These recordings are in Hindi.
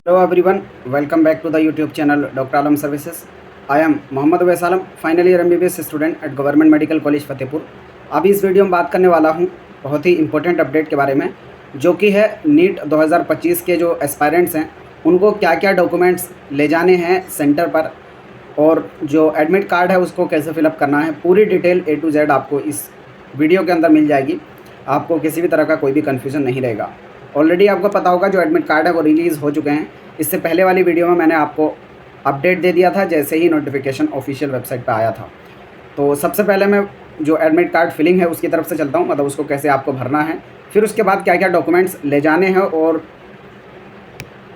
Hello everyone, welcome back to the YouTube channel Dr. Alam Services. I am Mohammad Uwais Alam, final year MBBS student at Government Medical College Fatehpur. अभी इस वीडियो में बात करने वाला हूँ बहुत ही इम्पोर्टेंट अपडेट के बारे में, जो कि है नीट 2025 के जो एस्पायरेंट्स हैं उनको क्या क्या डॉक्यूमेंट्स ले जाने हैं सेंटर पर, और जो एडमिट कार्ड है उसको कैसे फिलअप करना है। पूरी डिटेल A to Z आपको इस वीडियो के अंदर मिल जाएगी। आपको किसी भी तरह का कोई भी कन्फ्यूज़न नहीं रहेगा। ऑलरेडी आपको पता होगा जो एडमिट कार्ड है वो रिलीज़ हो चुके हैं। इससे पहले वाली वीडियो में मैंने आपको अपडेट दे दिया था जैसे ही नोटिफिकेशन ऑफिशियल वेबसाइट पर आया था। तो सबसे पहले मैं जो एडमिट कार्ड फिलिंग है उसकी तरफ से चलता हूँ, मतलब उसको कैसे आपको भरना है, फिर उसके बाद क्या क्या डॉक्यूमेंट्स ले जाने हैं और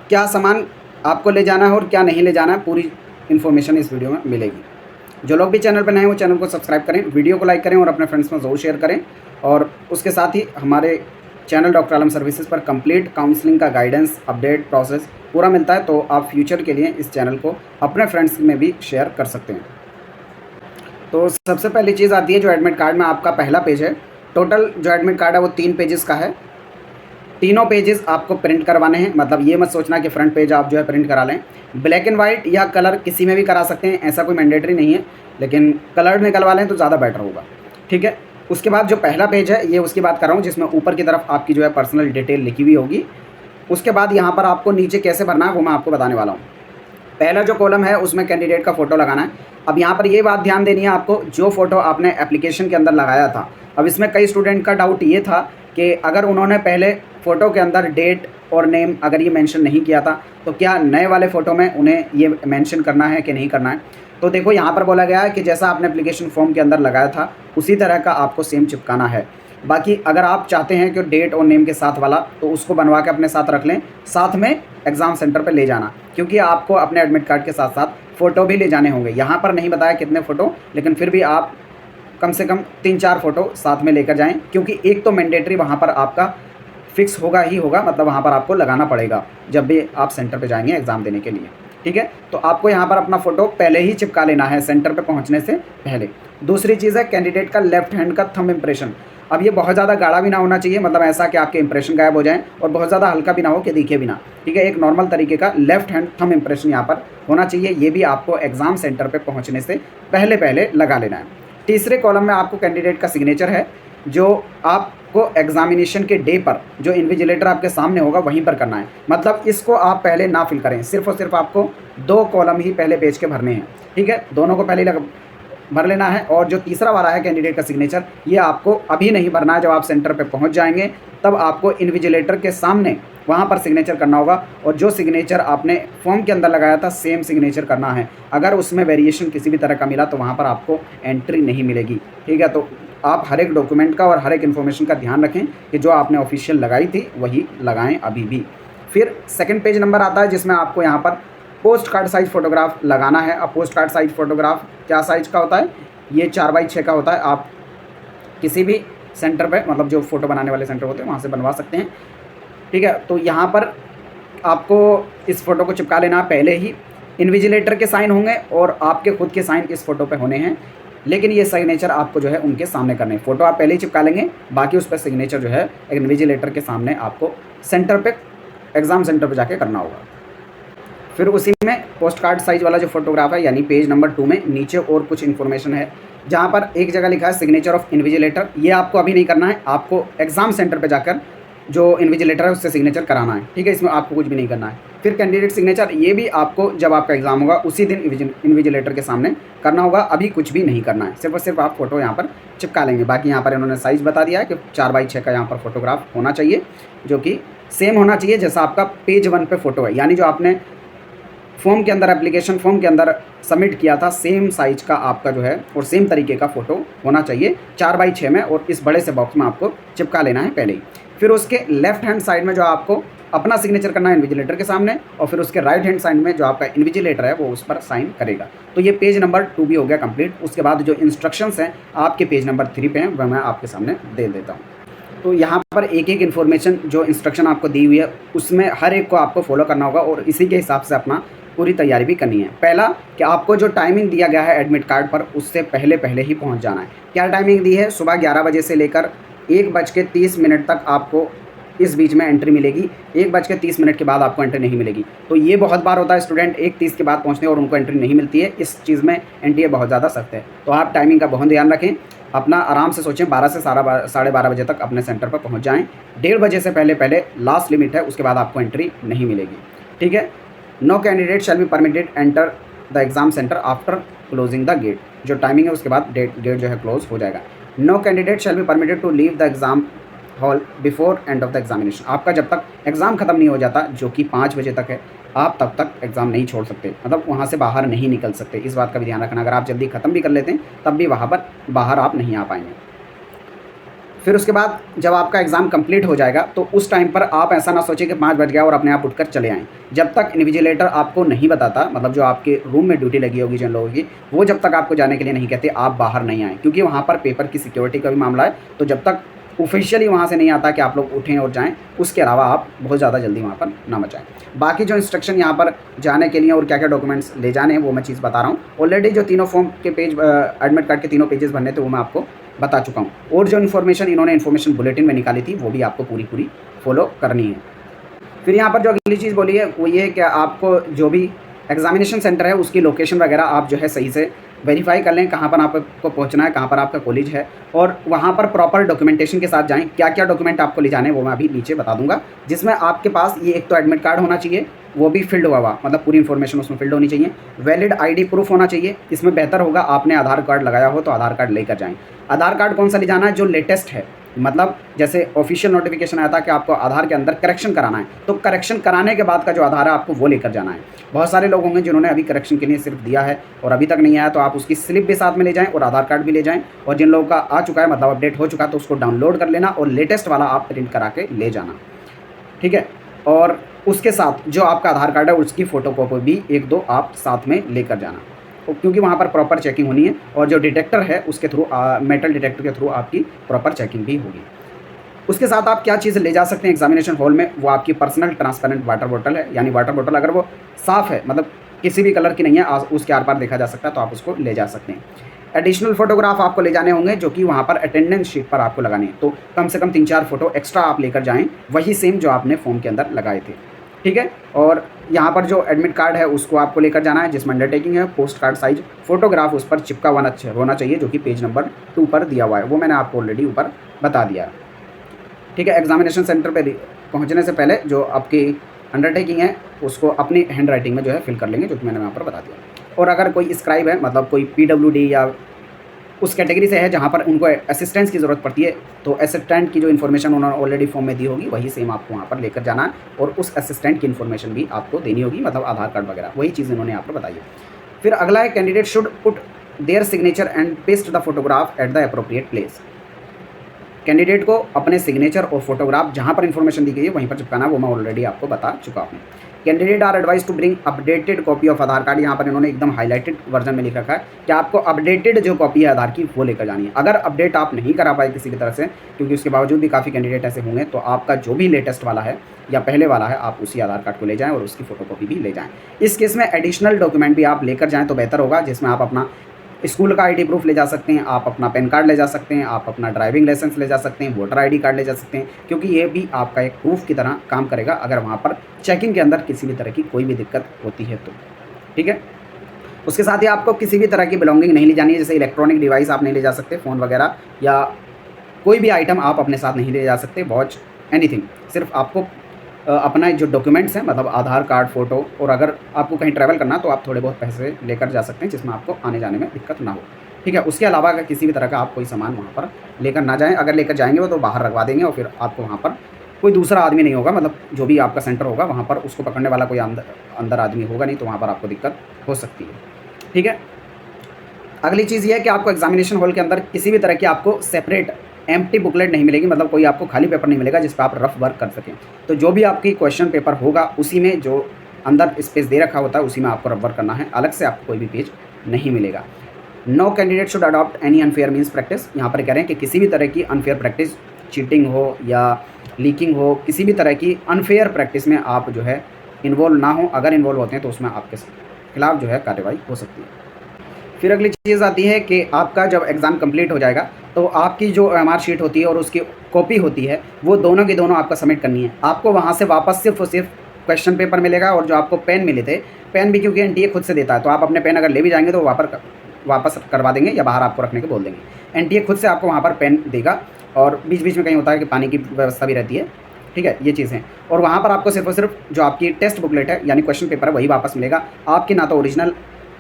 क्या सामान आपको ले जाना है और क्या नहीं ले जाना है। पूरी इन्फॉर्मेशन इस वीडियो में मिलेगी। जो लोग भी चैनल पर नए हैं वो चैनल को सब्सक्राइब करें, वीडियो को लाइक करें और अपने फ्रेंड्स में ज़रूर शेयर करें। और उसके साथ ही हमारे चैनल डॉक्टर आलम सर्विसेज पर कंप्लीट काउंसलिंग का गाइडेंस, अपडेट, प्रोसेस पूरा मिलता है। तो आप फ्यूचर के लिए इस चैनल को अपने फ्रेंड्स में भी शेयर कर सकते हैं। तो सबसे पहली चीज़ आती है जो एडमिट कार्ड में आपका पहला पेज है। टोटल जो एडमिट कार्ड है वो 3 पेजेस का है। तीनों पेजेस आपको प्रिंट करवाने हैं। मतलब ये मत सोचना कि फ्रंट पेज आप जो है प्रिंट करा लें। ब्लैक एंड वाइट या कलर किसी में भी करा सकते हैं, ऐसा कोई मैंडेटरी नहीं है, लेकिन कलर में करवा लें तो ज़्यादा बेटर होगा। ठीक है। उसके बाद जो पहला पेज है ये उसकी बात कर रहा हूँ, जिसमें ऊपर की तरफ आपकी जो है पर्सनल डिटेल लिखी हुई होगी। उसके बाद यहाँ पर आपको नीचे कैसे भरना है वो मैं आपको बताने वाला हूँ। पहला जो कॉलम है उसमें कैंडिडेट का फ़ोटो लगाना है। अब यहाँ पर ये बात ध्यान देनी है आपको, जो फ़ोटो आपने एप्लीकेशन के अंदर लगाया था। अब इसमें कई स्टूडेंट का डाउट ये था कि अगर उन्होंने पहले फ़ोटो के अंदर डेट और नेम अगर ये मेंशन नहीं किया था तो क्या नए वाले फ़ोटो में उन्हें ये मेंशन करना है कि नहीं करना है। तो देखो यहाँ पर बोला गया है कि जैसा आपने एप्लीकेशन फॉर्म के अंदर लगाया था उसी तरह का आपको सेम चिपकाना है। बाकी अगर आप चाहते हैं कि डेट और नेम के साथ वाला तो उसको बनवा के अपने साथ रख लें, साथ में एग्ज़ाम सेंटर पर ले जाना, क्योंकि आपको अपने एडमिट कार्ड के साथ साथ फ़ोटो भी ले जाने होंगे। यहाँ पर नहीं बताया कितने फ़ोटो, लेकिन फिर भी आप कम से कम 3-4 फ़ोटो साथ में लेकर जाएं, क्योंकि एक तो मैंडेटरी वहाँ पर आपका फिक्स होगा ही होगा, मतलब वहाँ पर आपको लगाना पड़ेगा जब भी आप सेंटर पे जाएंगे एग्ज़ाम देने के लिए। ठीक है। तो आपको यहाँ पर अपना फ़ोटो पहले ही चिपका लेना है सेंटर पे पहुँचने से पहले। दूसरी चीज़ है कैंडिडेट का लेफ्ट हैंड का थंब इम्प्रेशन। अब ये बहुत ज़्यादा गाढ़ा भी ना होना चाहिए, मतलब ऐसा कि आपके इंप्रेशन गायब हो जाएँ, और बहुत ज़्यादा हल्का भी ना हो कि दिखे भी ना। ठीक है। एक नॉर्मल तरीके का लेफ्ट हैंड थंब इम्प्रेशन यहाँ पर होना चाहिए। ये भी आपको एग्ज़ाम सेंटर पर पहुँचने से पहले लगा लेना है। तीसरे कॉलम में आपको कैंडिडेट का सिग्नेचर है, जो आपको एग्जामिनेशन के डे पर जो इन्विजिलेटर आपके सामने होगा वहीं पर करना है। मतलब इसको आप पहले ना फिल करें, सिर्फ और सिर्फ आपको 2 कॉलम ही पहले पेज के भरने हैं। ठीक है। दोनों को पहले भर लेना है। और जो तीसरा वाला है कैंडिडेट का सिग्नेचर, ये आपको अभी नहीं भरना है। जब आप सेंटर पे पहुंच जाएंगे तब आपको इन्विजिलेटर के सामने वहाँ पर सिग्नेचर करना होगा, और जो सिग्नेचर आपने फॉर्म के अंदर लगाया था सेम सिग्नेचर करना है। अगर उसमें वेरिएशन किसी भी तरह का मिला तो वहाँ पर आपको एंट्री नहीं मिलेगी। ठीक है। तो आप हर एक डॉक्यूमेंट का और हर एक इन्फॉर्मेशन का ध्यान रखें कि जो आपने ऑफिशियल लगाई थी वही लगाएं अभी भी। फिर सेकंड पेज नंबर आता है जिसमें आपको यहाँ पर पोस्ट कार्ड साइज़ फ़ोटोग्राफ लगाना है। अब पोस्ट कार्ड साइज़ फ़ोटोग्राफ क्या साइज़ का होता है, ये 4x6 का होता है। आप किसी भी सेंटर पे, मतलब जो फ़ोटो बनाने वाले सेंटर होते हैं वहाँ से बनवा सकते हैं। ठीक है। तो यहाँ पर आपको इस फ़ोटो को चिपका लेना। पहले ही इन्विजिलेटर के साइन होंगे और आपके खुद के साइन इस फ़ोटो पे होने हैं, लेकिन ये सिग्नेचर आपको जो है उनके सामने करने हैं। फ़ोटो आप पहले ही चिपका लेंगे, बाकी उस पर सिग्नेचर जो है इन्विजिलेटर के सामने आपको सेंटर पे, एग्ज़ाम सेंटर पे जाके करना होगा। फिर उसी में पोस्ट कार्ड साइज़ वाला जो फोटोग्राफ है, यानी पेज नंबर 2 में नीचे और कुछ इन्फॉर्मेशन है, जहाँ पर एक जगह लिखा है सिग्नेचर ऑफ इन्विजिलेटर। ये आपको अभी नहीं करना है, आपको एग्ज़ाम सेंटर पे जाकर जो इन्विजिलेटर है उससे सिग्नेचर कराना है। ठीक है। इसमें आपको कुछ भी नहीं करना है। फिर कैंडिडेट सिग्नेचर, ये भी आपको जब आपका एग्ज़ाम होगा उसी दिन इन्विजिलेटर के सामने करना होगा। अभी कुछ भी नहीं करना है, सिर्फ और सिर्फ आप फ़ोटो यहाँ पर चिपका लेंगे। बाकी यहाँ पर इन्होंने साइज़ बता दिया है कि 4x6 का यहाँ पर फोटोग्राफ होना चाहिए, जो कि सेम होना चाहिए जैसा आपका पेज 1 पे फ़ोटो है, यानी जो आपने फॉर्म के अंदर, एप्लीकेशन फॉर्म के अंदर सबमिट किया था सेम साइज़ का आपका जो है और सेम तरीके का फ़ोटो होना चाहिए 4x6 में, और इस बड़े से बॉक्स में आपको चिपका लेना है पहले ही। फिर उसके लेफ्ट हैंड साइड में जो आपको अपना सिग्नेचर करना है इन्विजिलेटर के सामने, और फिर उसके राइट हैंड साइड में जो आपका इन्विजिलेटर है वो उस पर साइन करेगा। तो ये पेज नंबर 2 भी हो गया कंप्लीट। उसके बाद जो इंस्ट्रक्शंस हैं आपके पेज नंबर 3 पे हैं, वह मैं आपके सामने दे देता हूँ। तो यहाँ पर एक एक इन्फॉर्मेशन जो इंस्ट्रक्शन आपको दी हुई है उसमें हर एक को आपको फॉलो करना होगा, और इसी के हिसाब से अपना पूरी तैयारी भी करनी है। पहला कि आपको जो टाइमिंग दिया गया है एडमिट कार्ड पर उससे पहले ही पहुँच जाना है। क्या टाइमिंग दी है, सुबह 11 बजे से लेकर 1:30 तक आपको इस बीच में एंट्री मिलेगी, 1:30 के बाद आपको एंट्री नहीं मिलेगी। तो ये बहुत बार होता है स्टूडेंट 1:30 के बाद पहुँचते हैं और उनको एंट्री नहीं मिलती है। इस चीज़ में एनटीए बहुत ज़्यादा सख्त है, तो आप टाइमिंग का बहुत ध्यान रखें। अपना आराम से सोचें, 12 से 12:30 बजे तक अपने सेंटर पर पहुँच जाएँ। 1:30 बजे से पहले लास्ट लिमिट है, उसके बाद आपको एंट्री नहीं मिलेगी। ठीक है। No candidate shall be permitted enter the exam centre after closing the gate. जो टाइमिंग है उसके बाद गेट जो है क्लोज हो जाएगा। No candidate shall be permitted to leave the exam hall before end of the examination. आपका जब तक एग्ज़ाम ख़त्म नहीं हो जाता, जो कि 5 बजे तक है, आप तब तक एग्ज़ाम नहीं छोड़ सकते, मतलब वहाँ से बाहर नहीं निकल सकते। इस बात का भी ध्यान रखना। अगर आप जल्दी ख़त्म भी कर लेते हैं तब भी वहाँ पर बाहर आप नहीं आ पाएंगे। फिर उसके बाद जब आपका एग्ज़ाम कंप्लीट हो जाएगा तो उस टाइम पर आप ऐसा ना सोचें कि 5 बज गया और अपने आप उठकर चले आएँ। जब तक इन्विजिलेटर आपको नहीं बताता, मतलब जो आपके रूम में ड्यूटी लगी होगी जिन लोगों की, वो जब तक आपको जाने के लिए नहीं कहते, आप बाहर नहीं आएँ, क्योंकि वहाँ पर पेपर की सिक्योरिटी का भी मामला है। तो जब तक ऑफिशियली वहाँ से नहीं आता कि आप लोग उठें और जाएँ, उसके अलावा आप बहुत ज़्यादा जल्दी वहाँ पर ना मचाएँ। बाकी जो इंस्ट्रक्शन यहाँ पर जाने के लिए और क्या क्या डॉक्यूमेंट्स ले जाने हैं वो मैं चीज़ बता रहा हूँ। ऑलरेडी जो तीनों फॉर्म के पेज, एडमिट कार्ड के तीनों पेजेस भरने थे, वो मैं आपको बता चुका हूँ। और जो इन्फॉर्मेशन इन्होंने इन्फॉर्मेशन बुलेटिन में निकाली थी वो भी आपको पूरी फॉलो करनी है। फिर यहाँ पर जो अगली चीज़ बोली है वो ये है कि आपको जो भी एग्जामिनेशन सेंटर है उसकी लोकेशन वगैरह आप जो है सही से वेरीफाई कर लें, कहाँ पर आपको पहुँचना है, कहाँ पर आपका कॉलेज है, और वहाँ पर प्रॉपर डॉक्यूमेंटेशन के साथ जाएं। क्या क्या डॉक्यूमेंट आपको ले जाने हैं वो मैं अभी नीचे बता दूंगा, जिसमें आपके पास ये एक तो एडमिट कार्ड होना चाहिए, वो भी फिल्ड हुआ, मतलब पूरी इन्फॉर्मेशन उसमें फिल्ड होनी चाहिए। वैलिड आईडी प्रूफ होना चाहिए। इसमें बेहतर होगा आपने आधार कार्ड लगाया हो तो आधार कार्ड लेकर जाएँ। आधार कार्ड कौन सा ले जाना है? जो लेटेस्ट है, मतलब जैसे ऑफिशियल नोटिफिकेशन आया था कि आपको आधार के अंदर करेक्शन कराना है, तो करेक्शन कराने के बाद का जो आधार है आपको वो लेकर जाना है। बहुत सारे लोग होंगे जिन्होंने अभी करेक्शन के लिए सिर्फ दिया है और अभी तक नहीं आया, तो आप उसकी स्लिप भी साथ में ले जाएं और आधार कार्ड भी ले जाएं। और जिन लोगों का आ चुका है, मतलब अपडेट हो चुका है, तो उसको डाउनलोड कर लेना और लेटेस्ट वाला आप प्रिंट करा के ले जाना। ठीक है। और उसके साथ जो आपका आधार कार्ड है उसकी फ़ोटोकॉपी भी 1-2 आप साथ में लेकर जाना, क्योंकि वहाँ पर प्रॉपर चेकिंग होनी है और जो डिटेक्टर है उसके थ्रू, मेटल डिटेक्टर के थ्रू आपकी प्रॉपर चेकिंग भी होगी। उसके साथ आप क्या चीज़ ले जा सकते हैं एग्जामिनेशन हॉल में, वो आपकी पर्सनल ट्रांसपेरेंट वाटर बोतल है। यानी वाटर बोतल अगर वो साफ़ है, मतलब किसी भी कलर की नहीं है, उसके आर पार देखा जा सकता है, तो आप उसको ले जा सकते हैं। एडिशनल फोटोग्राफ आपको ले जाने होंगे जो कि वहाँ पर अटेंडेंस शीट पर आपको लगाने हैं, तो कम से कम 3-4 फ़ोटो एक्स्ट्रा आप लेकर जाएँ, वही सेम जो आपने फॉर्म के अंदर लगाए थे। ठीक है। और यहाँ पर जो एडमिट कार्ड है उसको आपको लेकर जाना है, जिसमें अंडरटेकिंग है, पोस्ट कार्ड साइज फोटोग्राफ उस पर चिपका होना चाहिए, जो कि पेज नंबर 2 पर दिया हुआ है, वो मैंने आपको ऑलरेडी ऊपर बता दिया है। ठीक है। एग्जामिनेशन सेंटर पे पहुंचने से पहले जो आपकी अंडरटेकिंग है उसको अपनी हैंड राइटिंग में जो है फिल कर लेंगे, जो कि मैंने वहाँ पर बता दिया। और अगर कोई स्क्राइब है, मतलब कोई PWD या उस कैटेगरी से है जहाँ पर उनको असिस्टेंस की ज़रूरत पड़ती है, तो असिस्टेंट की जो इन्फॉर्मेशन उन्होंने ऑलरेडी फॉर्म में दी होगी वही सेम आपको वहाँ पर लेकर जाना है, और उस असिस्टेंट की इन्फॉर्मेशन भी आपको देनी होगी, मतलब आधार कार्ड वगैरह, वही चीज़ इन्होंने यहाँ पर बताई है। फिर अगला है, candidate should put there signature and paste the photograph at the appropriate place. Candidate को अपने सिग्नेचर और फोटोग्राफ जहाँ पर इन्फॉर्मेशन दी गई है वहीं पर चिपकाना, वो मैं ऑलरेडी आपको बता चुका हूँ। Candidate are advise to bring updated copy of Aadhaar card. यहाँ पर इन्होंने एकदम हाईलाइटेड वर्जन में लिख रखा है कि आपको अपडेटेड जो कॉपी है आधार की वो लेकर जानी है। अगर अपडेट आप नहीं करा पाए किसी की तरफ से, क्योंकि उसके बावजूद भी काफ़ी कैंडिडेट ऐसे होंगे, तो आपका जो भी लेटेस्ट वाला है या पहले वाला है, आप उसी आधार कार्ड को ले जाएँ और उसकी फ़ोटोकॉपी भी ले जाएँ। इस केस में एडिशनल डॉक्यूमेंट भी आप लेकर जाएँ तो बेहतर होगा, जिसमें आप अपना स्कूल का आईडी प्रूफ ले जा सकते हैं, आप अपना पैन कार्ड ले जा सकते हैं, आप अपना ड्राइविंग लाइसेंस ले जा सकते हैं, वोटर आईडी कार्ड ले जा सकते हैं, क्योंकि ये भी आपका एक प्रूफ की तरह काम करेगा अगर वहाँ पर चेकिंग के अंदर किसी भी तरह की कोई भी दिक्कत होती है तो। ठीक है। उसके साथ ही आपको किसी भी तरह की बिलोंगिंग नहीं ले जानी है, जैसे इलेक्ट्रॉनिक डिवाइस आप नहीं ले जा सकते, फ़ोन वगैरह या कोई भी आइटम आप अपने साथ नहीं ले जा सकते, वॉच, एनीथिंग। सिर्फ आपको अपना जो डॉक्यूमेंट्स हैं, मतलब आधार कार्ड, फ़ोटो, और अगर आपको कहीं ट्रैवल करना तो आप थोड़े बहुत पैसे लेकर जा सकते हैं, जिसमें आपको आने जाने में दिक्कत ना हो। ठीक है। उसके अलावा अगर किसी भी तरह का आप कोई सामान वहाँ पर लेकर ना जाएँ, अगर लेकर जाएंगे वो तो बाहर रखवा देंगे और फिर आपको वहाँ पर कोई दूसरा आदमी नहीं होगा, मतलब जो भी आपका सेंटर होगा वहाँ पर उसको पकड़ने वाला कोई अंदर आदमी होगा नहीं, तो वहाँ पर आपको दिक्कत हो सकती है। ठीक है। अगली चीज़ ये है कि आपको एग्जामिनेशन हॉल के अंदर किसी भी तरह की आपको सेपरेट एम्प्टी बुकलेट नहीं मिलेगी, मतलब कोई आपको खाली पेपर नहीं मिलेगा जिस पर आप रफ वर्क कर सकें। तो जो भी आपकी क्वेश्चन पेपर होगा उसी में जो अंदर स्पेस दे रखा होता है उसी में आपको रफ वर्क करना है, अलग से आपको कोई भी पेज नहीं मिलेगा। No candidate should adopt any unfair means practice. यहाँ पर कह रहे हैं कि किसी भी तरह की अनफेयर प्रैक्टिस, चीटिंग हो या लीकिंग हो, किसी भी तरह की अनफेयर प्रैक्टिस में आप जो है इन्वॉल्व ना हो। अगर इन्वॉल्व होते हैं तो उसमें आपके खिलाफ जो है कार्रवाई हो सकती है। फिर अगली चीज़ आती है कि आपका जब एग्ज़ाम कंप्लीट हो जाएगा तो आपकी जो एमआर शीट होती है और उसकी कॉपी होती है वो दोनों की दोनों आपको सबमिट करनी है। आपको वहाँ से वापस सिर्फ और सिर्फ क्वेश्चन पेपर मिलेगा और जो आपको पेन मिले थे, पेन भी क्योंकि एनटीए खुद से देता है, तो आप अपने पेन अगर ले भी जाएंगे तो वापस करवा देंगे या बाहर आपको रखने को बोल देंगे। एनटीए खुद से आपको वहाँ पर पेन देगा और बीच बीच में कहीं होता है कि पानी की व्यवस्था भी रहती है। ठीक है, ये चीज़ें। और वहाँ पर आपको सिर्फ और सिर्फ जो आपकी टेस्ट बुकलेट है यानी क्वेश्चन पेपर है वही वापस मिलेगा। आपकी ना तो ओरिजिनल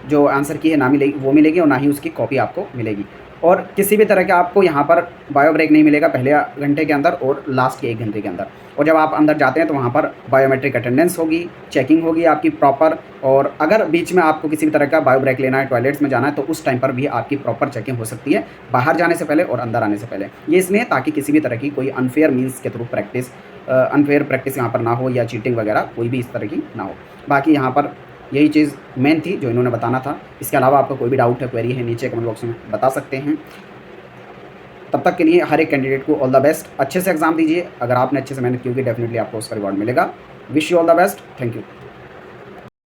जो आंसर की है ना मिलेगी, वो मिलेगी, और ना ही उसकी कॉपी आपको मिलेगी। और किसी भी तरह का आपको यहाँ पर बायो ब्रेक नहीं मिलेगा पहले घंटे के अंदर और लास्ट के 1 घंटे के अंदर। और जब आप अंदर जाते हैं तो वहाँ पर बायोमेट्रिक अटेंडेंस होगी, चेकिंग होगी आपकी प्रॉपर। और अगर बीच में आपको किसी भी तरह का बायो ब्रेक लेना है, टॉयलेट्स में जाना है, तो उस टाइम पर भी आपकी प्रॉपर चेकिंग हो सकती है, बाहर जाने से पहले और अंदर आने से पहले। ये इसलिए ताकि किसी भी तरह की कोई अनफेयर मीन्स के थ्रू अनफेयर प्रैक्टिस यहाँ पर ना हो या चीटिंग वगैरह कोई भी इस तरह की ना हो। बाकी यहाँ पर यही चीज़ मेन थी जो इन्होंने बताना था। इसके अलावा आपको कोई भी डाउट है, क्वेरी है, नीचे कमेंट बॉक्स में बता सकते हैं। तब तक के लिए हर एक कैंडिडेट को ऑल द बेस्ट। अच्छे से एग्जाम दीजिए। अगर आपने अच्छे से मेहनत की होगी डेफिनेटली आपको उसका रिवॉर्ड मिलेगा। Wish you all the best. Thank you.